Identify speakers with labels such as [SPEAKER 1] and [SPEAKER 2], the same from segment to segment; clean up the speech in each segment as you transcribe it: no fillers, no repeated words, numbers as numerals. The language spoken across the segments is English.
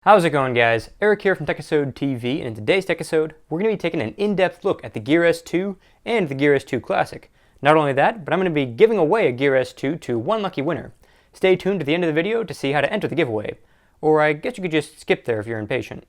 [SPEAKER 1] How's it going, guys? Eric here from TechisodeTV, and in today's Techisode, we're going to be taking an in-depth look at the Gear S2 and the Gear S2 Classic. Not only that, but I'm going to be giving away a Gear S2 to one lucky winner. Stay tuned to the end of the video to see how to enter the giveaway. Or I guess you could just skip there if you're impatient.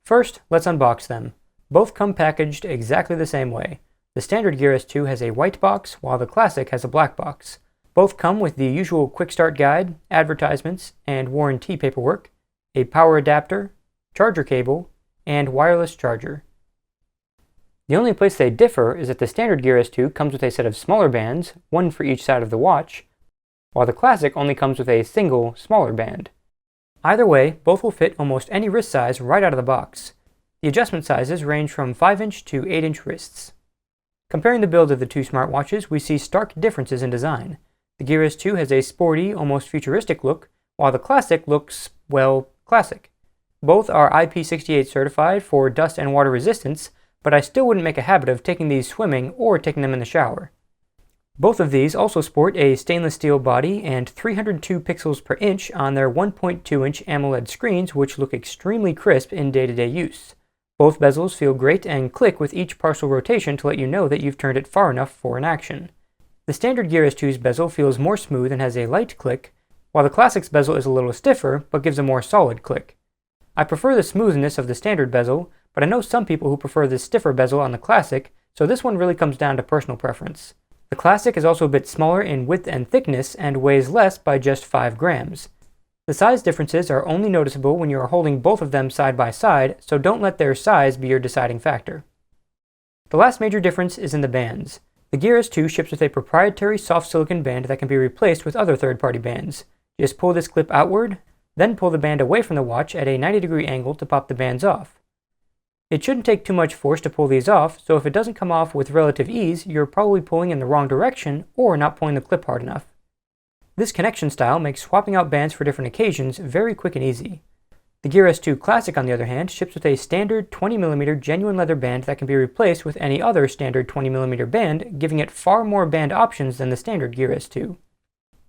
[SPEAKER 1] First, let's unbox them. Both come packaged exactly the same way. The standard Gear S2 has a white box, while the Classic has a black box. Both come with the usual quick start guide, advertisements, and warranty paperwork, a power adapter, charger cable, and wireless charger. The only place they differ is that the standard Gear S2 comes with a set of smaller bands, one for each side of the watch, while the Classic only comes with a single, smaller band. Either way, both will fit almost any wrist size right out of the box. The adjustment sizes range from 5-inch to 8-inch wrists. Comparing the build of the two smartwatches, we see stark differences in design. The Gear S2 has a sporty, almost futuristic look, while the Classic looks, well, classic. Both are IP68 certified for dust and water resistance, but I still wouldn't make a habit of taking these swimming or taking them in the shower. Both of these also sport a stainless steel body and 302 pixels per inch on their 1.2-inch AMOLED screens, which look extremely crisp in day-to-day use. Both bezels feel great and click with each partial rotation to let you know that you've turned it far enough for an action. The standard Gear S2's bezel feels more smooth and has a light click, while the Classic's bezel is a little stiffer but gives a more solid click. I prefer the smoothness of the standard bezel, but I know some people who prefer the stiffer bezel on the Classic, so this one really comes down to personal preference. The Classic is also a bit smaller in width and thickness and weighs less by just 5 grams. The size differences are only noticeable when you are holding both of them side by side, so don't let their size be your deciding factor. The last major difference is in the bands. The Gear S2 ships with a proprietary soft silicon band that can be replaced with other third-party bands. Just pull this clip outward, then pull the band away from the watch at a 90-degree angle to pop the bands off. It shouldn't take too much force to pull these off, so if it doesn't come off with relative ease, you're probably pulling in the wrong direction or not pulling the clip hard enough. This connection style makes swapping out bands for different occasions very quick and easy. The Gear S2 Classic, on the other hand, ships with a standard 20mm genuine leather band that can be replaced with any other standard 20mm band, giving it far more band options than the standard Gear S2.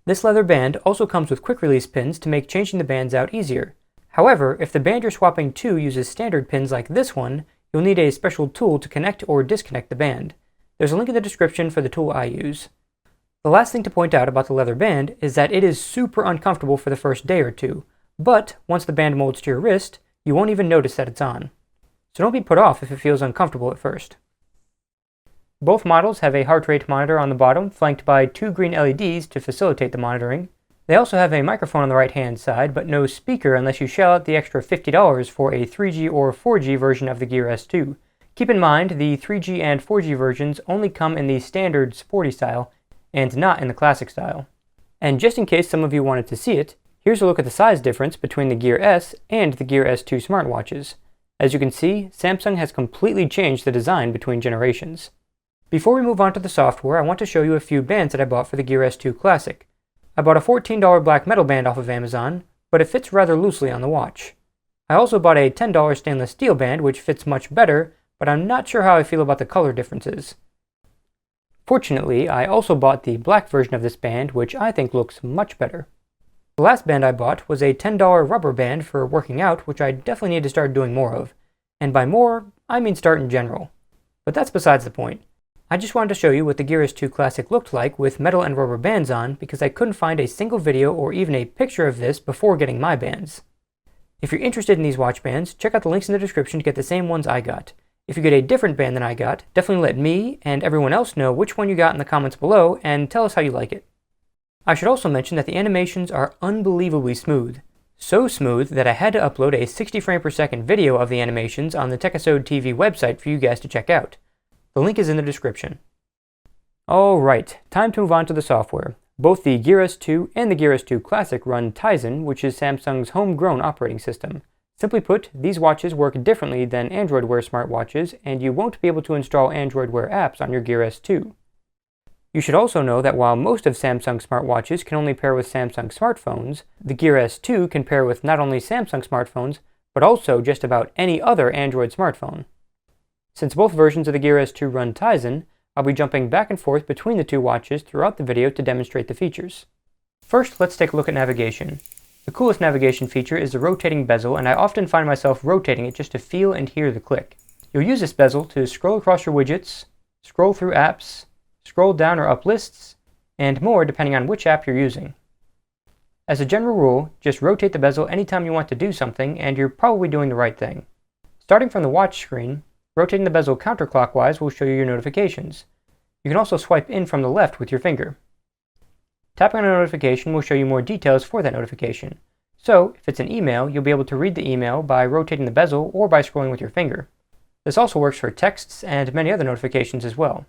[SPEAKER 1] This leather band also comes with quick release pins to make changing the bands out easier. However, if the band you're swapping to uses standard pins like this one, you'll need a special tool to connect or disconnect the band. There's a link in the description for the tool I use. The last thing to point out about the leather band is that it is super uncomfortable for the first day or two. But once the band molds to your wrist, you won't even notice that it's on. So don't be put off if it feels uncomfortable at first. Both models have a heart rate monitor on the bottom, flanked by 2 green LEDs to facilitate the monitoring. They also have a microphone on the right-hand side, but no speaker unless you shell out the extra $50 for a 3G or 4G version of the Gear S2. Keep in mind, the 3G and 4G versions only come in the standard sporty style, and not in the Classic style. And just in case some of you wanted to see it, here's a look at the size difference between the Gear S and the Gear S2 smartwatches. As you can see, Samsung has completely changed the design between generations. Before we move on to the software, I want to show you a few bands that I bought for the Gear S2 Classic. I bought a $14 black metal band off of Amazon, but it fits rather loosely on the watch. I also bought a $10 stainless steel band, which fits much better, but I'm not sure how I feel about the color differences. Fortunately, I also bought the black version of this band, which I think looks much better. The last band I bought was a $10 rubber band for working out, which I definitely need to start doing more of. And by more, I mean start in general. But that's besides the point. I just wanted to show you what the Gear S2 Classic looked like with metal and rubber bands on, because I couldn't find a single video or even a picture of this before getting my bands. If you're interested in these watch bands, check out the links in the description to get the same ones I got. If you get a different band than I got, definitely let me and everyone else know which one you got in the comments below and tell us how you like it. I should also mention that the animations are unbelievably smooth. So smooth that I had to upload a 60 frame per second video of the animations on the TechisodeTV website for you guys to check out. The link is in the description. Alright, time to move on to the software. Both the Gear S2 and the Gear S2 Classic run Tizen, which is Samsung's homegrown operating system. Simply put, these watches work differently than Android Wear smartwatches, and you won't be able to install Android Wear apps on your Gear S2. You should also know that while most of Samsung smartwatches can only pair with Samsung smartphones, the Gear S2 can pair with not only Samsung smartphones, but also just about any other Android smartphone. Since both versions of the Gear S2 run Tizen, I'll be jumping back and forth between the two watches throughout the video to demonstrate the features. First, let's take a look at navigation. The coolest navigation feature is the rotating bezel, and I often find myself rotating it just to feel and hear the click. You'll use this bezel to scroll across your widgets, scroll through apps, scroll down or up lists, and more depending on which app you're using. As a general rule, just rotate the bezel anytime you want to do something, and you're probably doing the right thing. Starting from the watch screen, rotating the bezel counterclockwise will show you your notifications. You can also swipe in from the left with your finger. Tapping on a notification will show you more details for that notification. So, if it's an email, you'll be able to read the email by rotating the bezel or by scrolling with your finger. This also works for texts and many other notifications as well.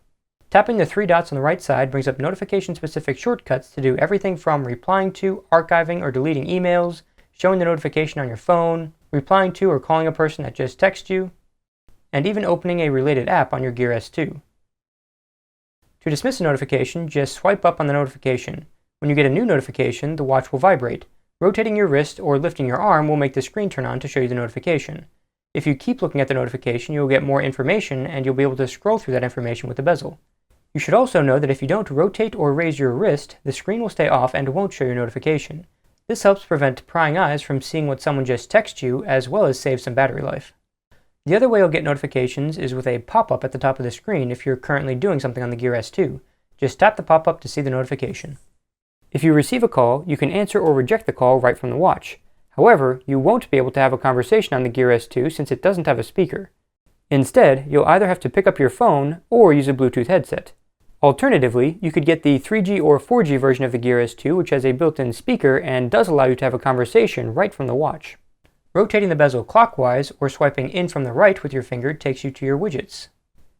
[SPEAKER 1] Tapping the three dots on the right side brings up notification-specific shortcuts to do everything from replying to, archiving, or deleting emails, showing the notification on your phone, replying to or calling a person that just texted you, and even opening a related app on your Gear S2. To dismiss a notification, just swipe up on the notification. When you get a new notification, the watch will vibrate. Rotating your wrist or lifting your arm will make the screen turn on to show you the notification. If you keep looking at the notification, you'll get more information and you'll be able to scroll through that information with the bezel. You should also know that if you don't rotate or raise your wrist, the screen will stay off and won't show your notification. This helps prevent prying eyes from seeing what someone just texted you, as well as save some battery life. The other way you'll get notifications is with a pop-up at the top of the screen if you're currently doing something on the Gear S2. Just tap the pop-up to see the notification. If you receive a call, you can answer or reject the call right from the watch. However, you won't be able to have a conversation on the Gear S2 since it doesn't have a speaker. Instead, you'll either have to pick up your phone or use a Bluetooth headset. Alternatively, you could get the 3G or 4G version of the Gear S2, which has a built-in speaker and does allow you to have a conversation right from the watch. Rotating the bezel clockwise or swiping in from the right with your finger takes you to your widgets.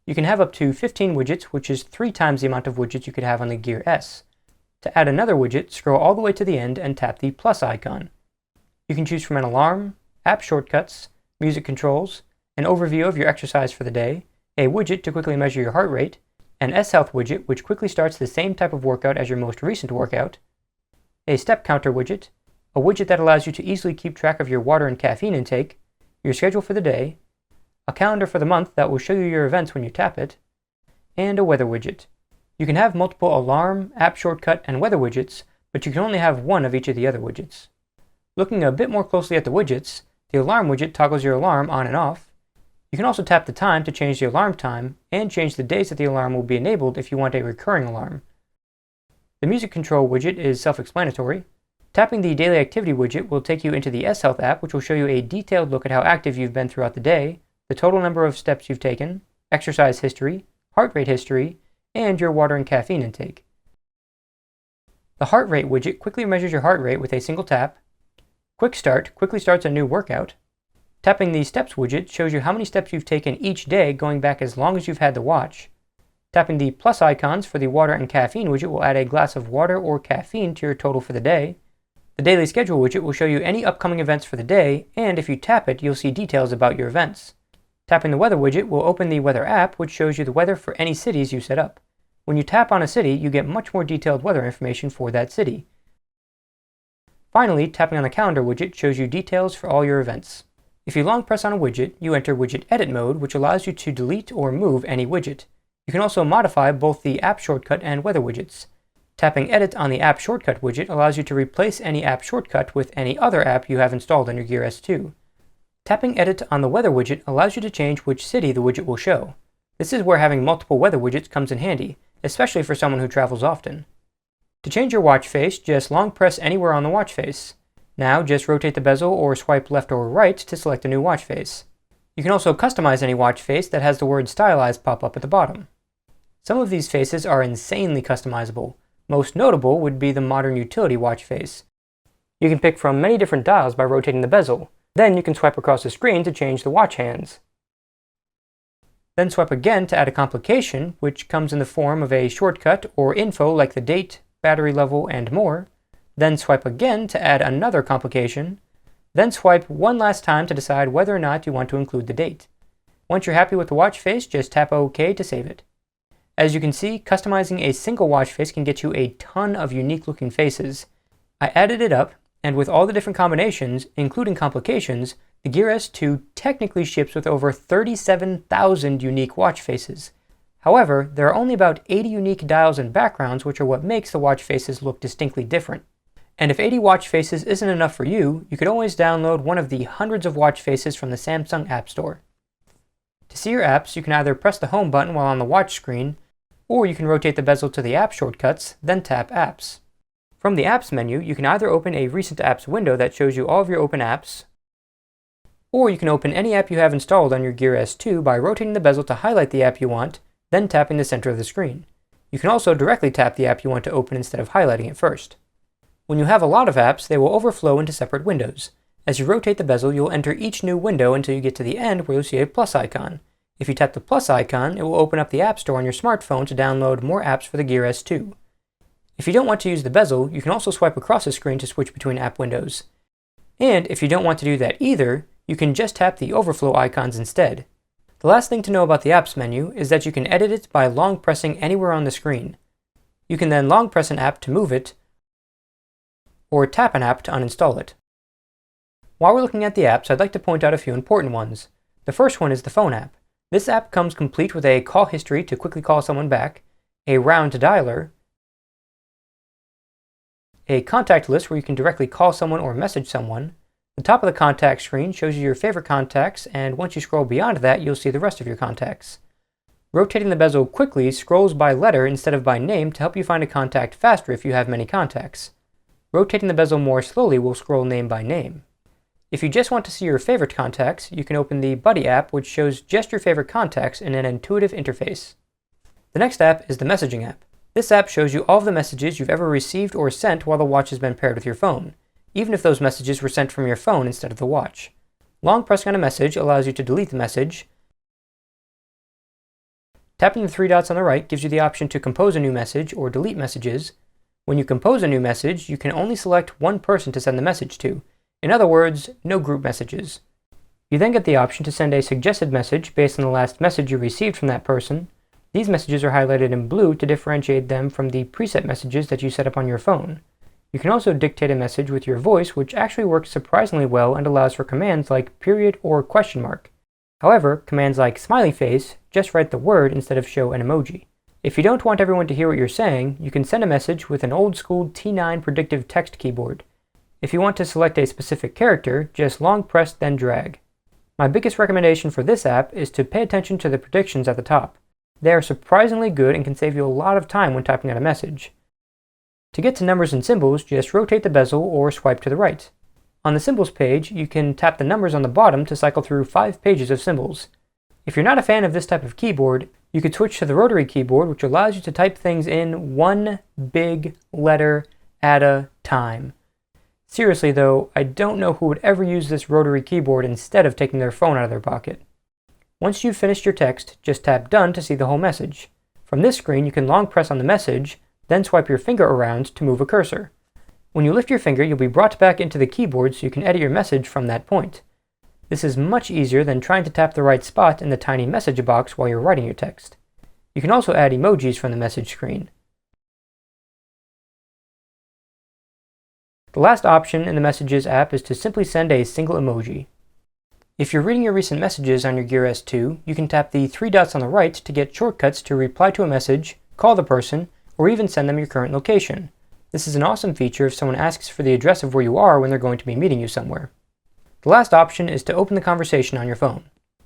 [SPEAKER 1] You can have up to 15 widgets, which is 3 times the amount of widgets you could have on the Gear S. To add another widget, scroll all the way to the end and tap the plus icon. You can choose from an alarm, app shortcuts, music controls, an overview of your exercise for the day, a widget to quickly measure your heart rate, an S-Health widget which quickly starts the same type of workout as your most recent workout, a step counter widget, a widget that allows you to easily keep track of your water and caffeine intake, your schedule for the day, a calendar for the month that will show you your events when you tap it, and a weather widget. You can have multiple alarm, app shortcut, and weather widgets, but you can only have one of each of the other widgets. Looking a bit more closely at the widgets, the alarm widget toggles your alarm on and off. You can also tap the time to change the alarm time, and change the days that the alarm will be enabled if you want a recurring alarm. The music control widget is self-explanatory. Tapping the daily activity widget will take you into the S-Health app, which will show you a detailed look at how active you've been throughout the day, the total number of steps you've taken, exercise history, heart rate history, and your water and caffeine intake. The heart rate widget quickly measures your heart rate with a single tap. Quick Start quickly starts a new workout. Tapping the Steps widget shows you how many steps you've taken each day going back as long as you've had the watch. Tapping the plus icons for the water and caffeine widget will add a glass of water or caffeine to your total for the day. The Daily Schedule widget will show you any upcoming events for the day, and if you tap it, you'll see details about your events. Tapping the Weather widget will open the Weather app, which shows you the weather for any cities you set up. When you tap on a city, you get much more detailed weather information for that city. Finally, tapping on the Calendar widget shows you details for all your events. If you long press on a widget, you enter Widget Edit mode, which allows you to delete or move any widget. You can also modify both the App Shortcut and Weather widgets. Tapping Edit on the App Shortcut widget allows you to replace any app shortcut with any other app you have installed on your Gear S2. Tapping Edit on the Weather widget allows you to change which city the widget will show. This is where having multiple weather widgets comes in handy, especially for someone who travels often. To change your watch face, just long press anywhere on the watch face. Now just rotate the bezel or swipe left or right to select a new watch face. You can also customize any watch face that has the word Stylized pop up at the bottom. Some of these faces are insanely customizable. Most notable would be the modern utility watch face. You can pick from many different dials by rotating the bezel. Then you can swipe across the screen to change the watch hands. Then swipe again to add a complication, which comes in the form of a shortcut or info like the date, battery level, and more. Then swipe again to add another complication. Then swipe one last time to decide whether or not you want to include the date. Once you're happy with the watch face, just tap OK to save it. As you can see, customizing a single watch face can get you a ton of unique looking faces. I added it up, and with all the different combinations, including complications, the Gear S2 technically ships with over 37,000 unique watch faces. However, there are only about 80 unique dials and backgrounds, which are what makes the watch faces look distinctly different. And if 80 watch faces isn't enough for you, you could always download one of the hundreds of watch faces from the Samsung App Store. To see your apps, you can either press the home button while on the watch screen, or you can rotate the bezel to the app shortcuts, then tap Apps. From the Apps menu, you can either open a Recent Apps window that shows you all of your open apps, or you can open any app you have installed on your Gear S2 by rotating the bezel to highlight the app you want, then tapping the center of the screen. You can also directly tap the app you want to open instead of highlighting it first. When you have a lot of apps, they will overflow into separate windows. As you rotate the bezel, you'll enter each new window until you get to the end where you'll see a plus icon. If you tap the plus icon, it will open up the App Store on your smartphone to download more apps for the Gear S2. If you don't want to use the bezel, you can also swipe across the screen to switch between app windows. And if you don't want to do that either, you can just tap the overflow icons instead. The last thing to know about the Apps menu is that you can edit it by long pressing anywhere on the screen. You can then long press an app to move it, or tap an app to uninstall it. While we're looking at the apps, I'd like to point out a few important ones. The first one is the phone app. This app comes complete with a call history to quickly call someone back, a round dialer, a contact list where you can directly call someone or message someone. The top of the contact screen shows you your favorite contacts, and once you scroll beyond that, you'll see the rest of your contacts. Rotating the bezel quickly scrolls by letter instead of by name to help you find a contact faster if you have many contacts. Rotating the bezel more slowly will scroll name by name. If you just want to see your favorite contacts, you can open the Buddy app, which shows just your favorite contacts in an intuitive interface. The next app is the Messaging app. This app shows you all of the messages you've ever received or sent while the watch has been paired with your phone, even if those messages were sent from your phone instead of the watch. Long pressing on a message allows you to delete the message. Tapping the three dots on the right gives you the option to compose a new message or delete messages. When you compose a new message, you can only select one person to send the message to. In other words, no group messages. You then get the option to send a suggested message based on the last message you received from that person. These messages are highlighted in blue to differentiate them from the preset messages that you set up on your phone. You can also dictate a message with your voice, which actually works surprisingly well and allows for commands like period or question mark. However, commands like smiley face just write the word instead of show an emoji. If you don't want everyone to hear what you're saying, you can send a message with an old-school T9 predictive text keyboard. If you want to select a specific character, just long press then drag. My biggest recommendation for this app is to pay attention to the predictions at the top. They are surprisingly good and can save you a lot of time when typing out a message. To get to numbers and symbols, just rotate the bezel or swipe to the right. On the symbols page, you can tap the numbers on the bottom to cycle through 5 pages of symbols. If you're not a fan of this type of keyboard, you could switch to the rotary keyboard, which allows you to type things in one big letter at a time. Seriously though, I don't know who would ever use this rotary keyboard instead of taking their phone out of their pocket. Once you've finished your text, just tap Done to see the whole message. From this screen, you can long press on the message, then swipe your finger around to move a cursor. When you lift your finger, you'll be brought back into the keyboard so you can edit your message from that point. This is much easier than trying to tap the right spot in the tiny message box while you're writing your text. You can also add emojis from the message screen. The last option in the Messages app is to simply send a single emoji. If you're reading your recent messages on your Gear S2, you can tap the 3 dots on the right to get shortcuts to reply to a message, call the person, or even send them your current location. This is an awesome feature if someone asks for the address of where you are when they're going to be meeting you somewhere. The last option is to open the conversation on your phone.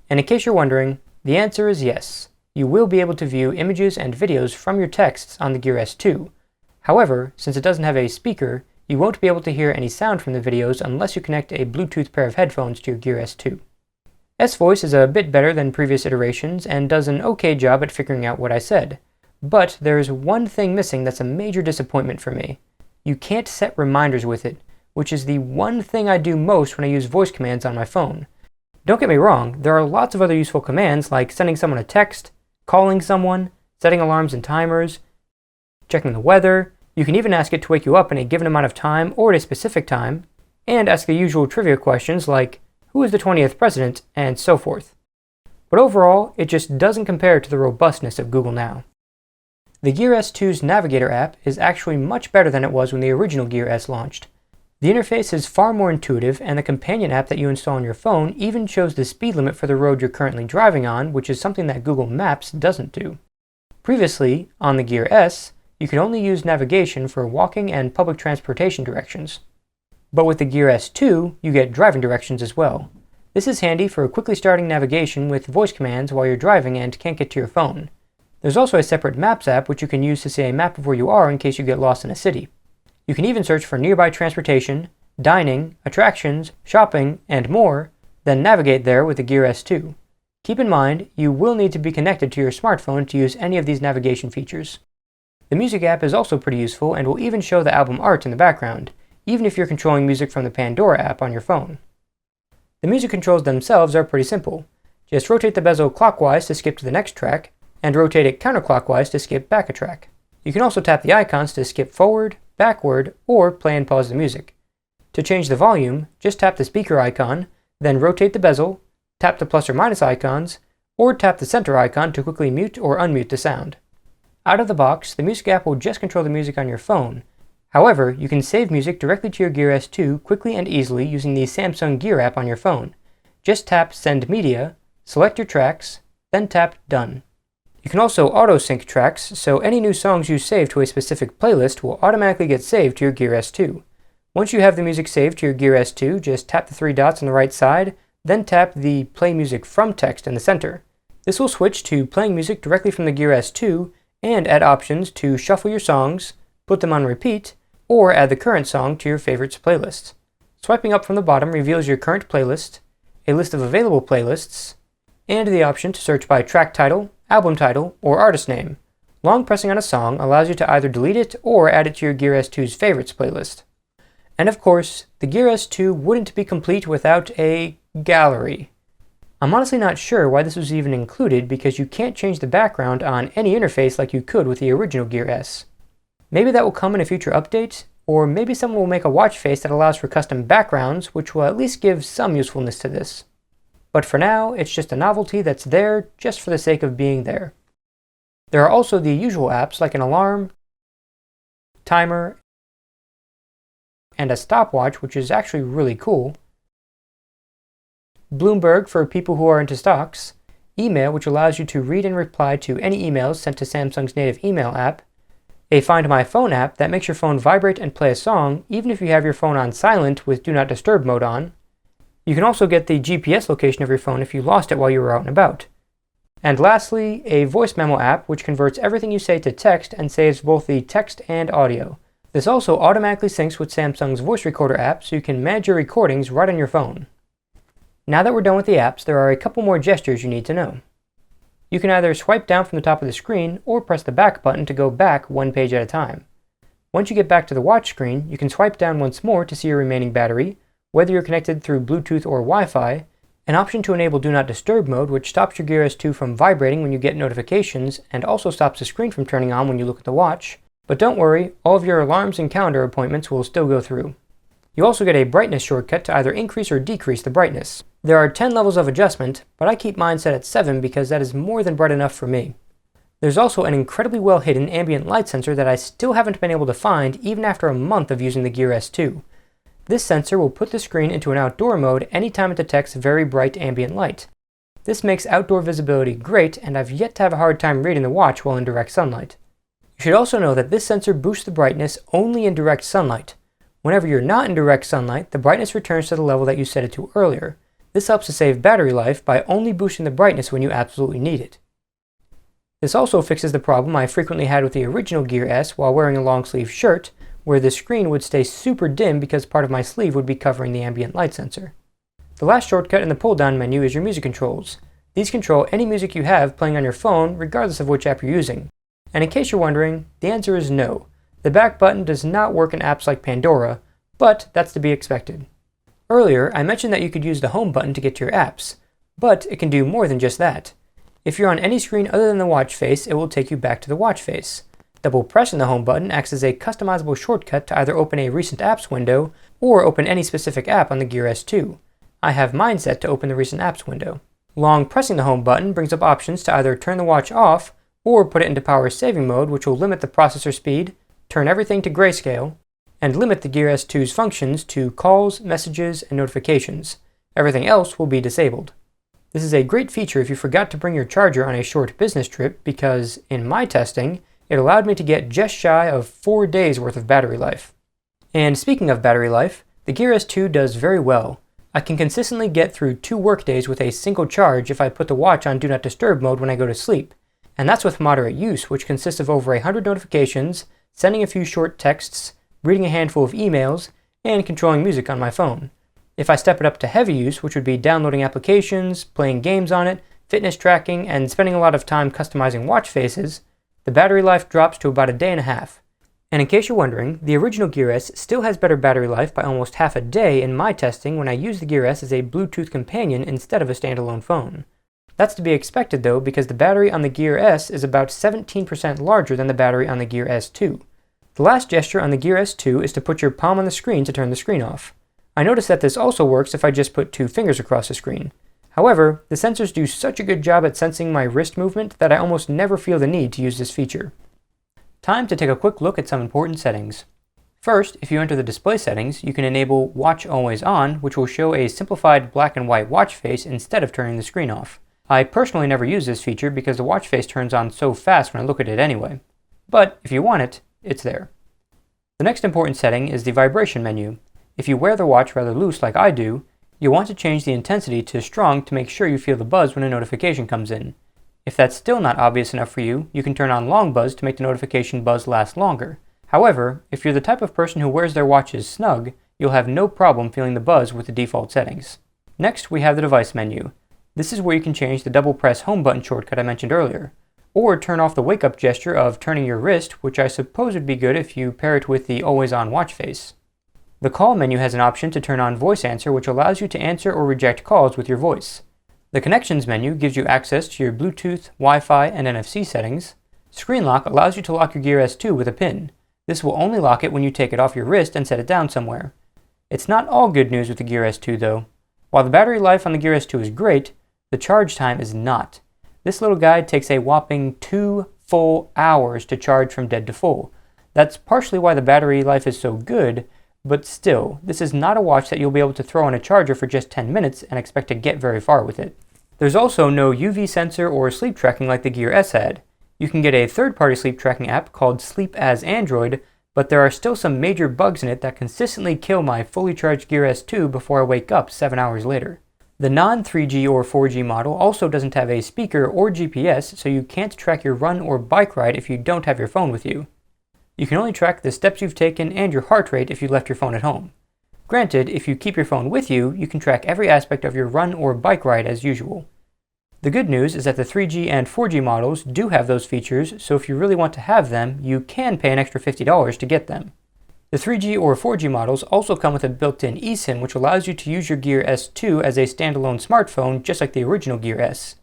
[SPEAKER 1] And in case you're wondering, the answer is yes. You will be able to view images and videos from your texts on the Gear S2. However, since it doesn't have a speaker, you won't be able to hear any sound from the videos unless you connect a Bluetooth pair of headphones to your Gear S2. S-Voice is a bit better than previous iterations and does an okay job at figuring out what I said. But there is one thing missing that's a major disappointment for me. You can't set reminders with it, which is the one thing I do most when I use voice commands on my phone. Don't get me wrong, there are lots of other useful commands like sending someone a text, calling someone, setting alarms and timers, checking the weather. You can even ask it to wake you up in a given amount of time or at a specific time, and ask the usual trivia questions like, who is the 20th president, and so forth. But overall, it just doesn't compare to the robustness of Google Now. The Gear S2's Navigator app is actually much better than it was when the original Gear S launched. The interface is far more intuitive, and the companion app that you install on your phone even shows the speed limit for the road you're currently driving on, which is something that Google Maps doesn't do. Previously, on the Gear S, you can only use navigation for walking and public transportation directions. But with the Gear S2, you get driving directions as well. This is handy for quickly starting navigation with voice commands while you're driving and can't get to your phone. There's also a separate Maps app which you can use to see a map of where you are in case you get lost in a city. You can even search for nearby transportation, dining, attractions, shopping, and more, then navigate there with the Gear S2. Keep in mind, you will need to be connected to your smartphone to use any of these navigation features. The Music app is also pretty useful and will even show the album art in the background, even if you're controlling music from the Pandora app on your phone. The music controls themselves are pretty simple. Just rotate the bezel clockwise to skip to the next track, and rotate it counterclockwise to skip back a track. You can also tap the icons to skip forward, backward, or play and pause the music. To change the volume, just tap the speaker icon, then rotate the bezel, tap the plus or minus icons, or tap the center icon to quickly mute or unmute the sound. Out of the box, the Music app will just control the music on your phone. However, you can save music directly to your Gear S2 quickly and easily using the Samsung Gear app on your phone. Just tap Send Media, select your tracks, then tap Done. You can also auto-sync tracks, so any new songs you save to a specific playlist will automatically get saved to your Gear S2. Once you have the music saved to your Gear S2, just tap the three dots on the right side, then tap the Play Music From text in the center. This will switch to playing music directly from the Gear S2 and add options to shuffle your songs, put them on repeat, or add the current song to your favorites playlist. Swiping up from the bottom reveals your current playlist, a list of available playlists, and the option to search by track title, album title, or artist name. Long pressing on a song allows you to either delete it or add it to your Gear S2's favorites playlist. And of course, the Gear S2 wouldn't be complete without a gallery. I'm honestly not sure why this was even included because you can't change the background on any interface like you could with the original Gear S. Maybe that will come in a future update, or maybe someone will make a watch face that allows for custom backgrounds, which will at least give some usefulness to this. But for now, it's just a novelty that's there just for the sake of being there. There are also the usual apps like an alarm, timer, and a stopwatch, which is actually really cool, Bloomberg for people who are into stocks, email, which allows you to read and reply to any emails sent to Samsung's native email app, a Find My Phone app that makes your phone vibrate and play a song even if you have your phone on silent with Do Not Disturb mode on. You can also get the GPS location of your phone if you lost it while you were out and about. And lastly, a voice memo app which converts everything you say to text and saves both the text and audio. This also automatically syncs with Samsung's voice recorder app so you can manage your recordings right on your phone. Now that we're done with the apps, there are a couple more gestures you need to know. You can either swipe down from the top of the screen or press the back button to go back one page at a time. Once you get back to the watch screen, you can swipe down once more to see your remaining battery, whether you're connected through Bluetooth or Wi-Fi, an option to enable Do Not Disturb mode which stops your Gear S2 from vibrating when you get notifications and also stops the screen from turning on when you look at the watch. But don't worry, all of your alarms and calendar appointments will still go through. You also get a brightness shortcut to either increase or decrease the brightness. There are 10 levels of adjustment, but I keep mine set at 7 because that is more than bright enough for me. There's also an incredibly well hidden ambient light sensor that I still haven't been able to find even after a month of using the Gear S2. This sensor will put the screen into an outdoor mode anytime it detects very bright ambient light. This makes outdoor visibility great, and I've yet to have a hard time reading the watch while in direct sunlight. You should also know that this sensor boosts the brightness only in direct sunlight. Whenever you're not in direct sunlight, the brightness returns to the level that you set it to earlier. This helps to save battery life by only boosting the brightness when you absolutely need it. This also fixes the problem I frequently had with the original Gear S while wearing a long sleeve shirt, where the screen would stay super dim because part of my sleeve would be covering the ambient light sensor. The last shortcut in the pull-down menu is your music controls. These control any music you have playing on your phone regardless of which app you're using. And in case you're wondering, the answer is no. The back button does not work in apps like Pandora, but that's to be expected. Earlier, I mentioned that you could use the home button to get to your apps, but it can do more than just that. If you're on any screen other than the watch face, it will take you back to the watch face. Double pressing the home button acts as a customizable shortcut to either open a recent apps window or open any specific app on the Gear S2. I have mine set to open the recent apps window. Long pressing the home button brings up options to either turn the watch off or put it into power saving mode, which will limit the processor speed, turn everything to grayscale, and limit the Gear S2's functions to calls, messages, and notifications. Everything else will be disabled. This is a great feature if you forgot to bring your charger on a short business trip because, in my testing, It allowed me to get just shy of 4 days worth of battery life. And speaking of battery life, the Gear S2 does very well. I can consistently get through 2 workdays with a single charge if I put the watch on Do Not Disturb mode when I go to sleep. And that's with moderate use, which consists of over 100 notifications, sending a few short texts, reading a handful of emails, and controlling music on my phone. If I step it up to heavy use, which would be downloading applications, playing games on it, fitness tracking, and spending a lot of time customizing watch faces, the battery life drops to about a day and a half. And in case you're wondering, the original Gear S still has better battery life by almost half a day in my testing when I use the Gear S as a Bluetooth companion instead of a standalone phone. That's to be expected though, because the battery on the Gear S is about 17% larger than the battery on the Gear S2. The last gesture on the Gear S2 is to put your palm on the screen to turn the screen off. I noticed that this also works if I just put 2 fingers across the screen. However, the sensors do such a good job at sensing my wrist movement that I almost never feel the need to use this feature. Time to take a quick look at some important settings. First, if you enter the display settings, you can enable Watch Always On, which will show a simplified black and white watch face instead of turning the screen off. I personally never use this feature because the watch face turns on so fast when I look at it anyway. But if you want it, it's there. The next important setting is the vibration menu. If you wear the watch rather loose like I do, you'll want to change the intensity to strong to make sure you feel the buzz when a notification comes in. If that's still not obvious enough for you, you can turn on long buzz to make the notification buzz last longer. However, if you're the type of person who wears their watches snug, you'll have no problem feeling the buzz with the default settings. Next, we have the device menu. This is where you can change the double press home button shortcut I mentioned earlier, or turn off the wake up gesture of turning your wrist, which I suppose would be good if you pair it with the always on watch face. The call menu has an option to turn on voice answer, which allows you to answer or reject calls with your voice. The connections menu gives you access to your Bluetooth, Wi-Fi, and NFC settings. Screen lock allows you to lock your Gear S2 with a pin. This will only lock it when you take it off your wrist and set it down somewhere. It's not all good news with the Gear S2 though. While the battery life on the Gear S2 is great, the charge time is not. This little guide takes a whopping 2 full hours to charge from dead to full. That's partially why the battery life is so good, but still, this is not a watch that you'll be able to throw on a charger for just 10 minutes and expect to get very far with it. There's also no UV sensor or sleep tracking like the Gear S had. You can get a third-party sleep tracking app called Sleep as Android, but there are still some major bugs in it that consistently kill my fully charged Gear S2 before I wake up 7 hours later. The non-3G or 4G model also doesn't have a speaker or GPS, so you can't track your run or bike ride if you don't have your phone with you. You can only track the steps you've taken and your heart rate if you left your phone at home. Granted, if you keep your phone with you, you can track every aspect of your run or bike ride as usual. The good news is that the 3G and 4G models do have those features, so if you really want to have them, you can pay an extra $50 to get them. The 3G or 4G models also come with a built-in eSIM, which allows you to use your Gear S2 as a standalone smartphone just like the original Gear S.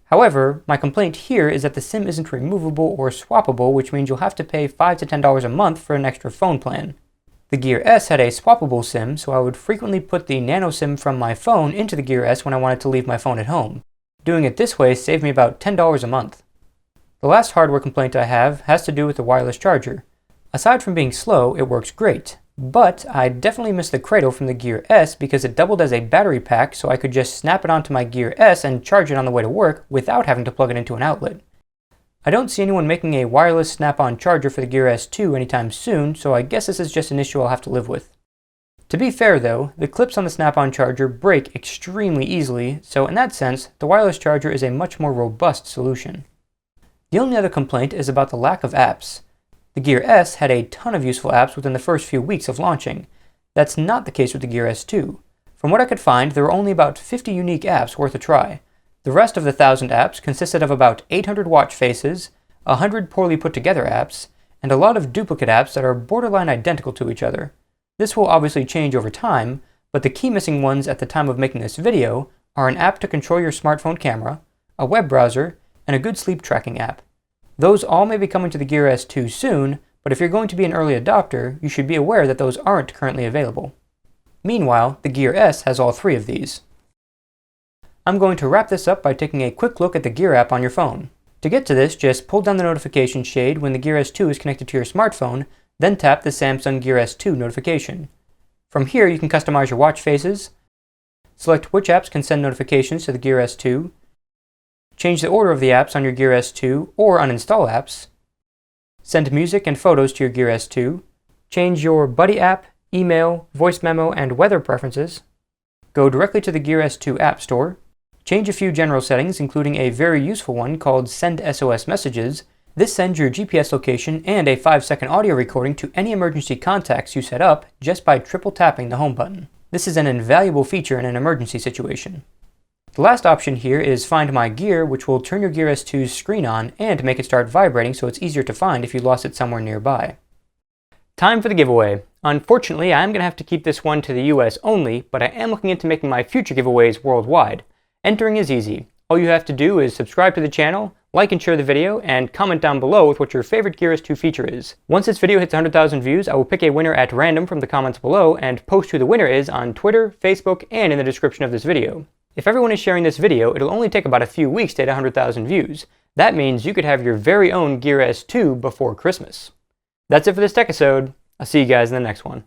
[SPEAKER 1] However, my complaint here is that the SIM isn't removable or swappable, which means you'll have to pay $5 to $10 a month for an extra phone plan. The Gear S had a swappable SIM, so I would frequently put the nano SIM from my phone into the Gear S when I wanted to leave my phone at home. Doing it this way saved me about $10 a month. The last hardware complaint I have has to do with the wireless charger. Aside from being slow, it works great, but I definitely miss the cradle from the Gear S because it doubled as a battery pack, so I could just snap it onto my Gear S and charge it on the way to work without having to plug it into an outlet. I don't see anyone making a wireless snap-on charger for the Gear S2 anytime soon, so I guess this is just an issue I'll have to live with. To be fair though, the clips on the snap-on charger break extremely easily, so in that sense, the wireless charger is a much more robust solution. The only other complaint is about the lack of apps. The Gear S had a ton of useful apps within the first few weeks of launching. That's not the case with the Gear S2. From what I could find, there were only about 50 unique apps worth a try. The rest of the 1,000 apps consisted of about 800 watch faces, 100 poorly put together apps, and a lot of duplicate apps that are borderline identical to each other. This will obviously change over time, but the key missing ones at the time of making this video are an app to control your smartphone camera, a web browser, and a good sleep tracking app. Those all may be coming to the Gear S2 soon, but if you're going to be an early adopter, you should be aware that those aren't currently available. Meanwhile, the Gear S has all 3 of these. I'm going to wrap this up by taking a quick look at the Gear app on your phone. To get to this, just pull down the notification shade when the Gear S2 is connected to your smartphone, then tap the Samsung Gear S2 notification. From here, you can customize your watch faces, select which apps can send notifications to the Gear S2, change the order of the apps on your Gear S2 or uninstall apps, send music and photos to your Gear S2, change your Buddy app, email, voice memo, and weather preferences, go directly to the Gear S2 App Store, change a few general settings, including a very useful one called Send SOS Messages. This sends your GPS location and a 5-second audio recording to any emergency contacts you set up just by triple tapping the home button. This is an invaluable feature in an emergency situation. The last option here is Find My Gear, which will turn your Gear S2's screen on and make it start vibrating so it's easier to find if you lost it somewhere nearby. Time for the giveaway. Unfortunately, I am going to have to keep this one to the US only, but I am looking into making my future giveaways worldwide. Entering is easy. All you have to do is subscribe to the channel, like and share the video, and comment down below with what your favorite Gear S2 feature is. Once this video hits 100,000 views, I will pick a winner at random from the comments below and post who the winner is on Twitter, Facebook, and in the description of this video. If everyone is sharing this video, it'll only take about a few weeks to hit 100,000 views. That means you could have your very own Gear S2 before Christmas. That's it for this Techisode. I'll see you guys in the next one.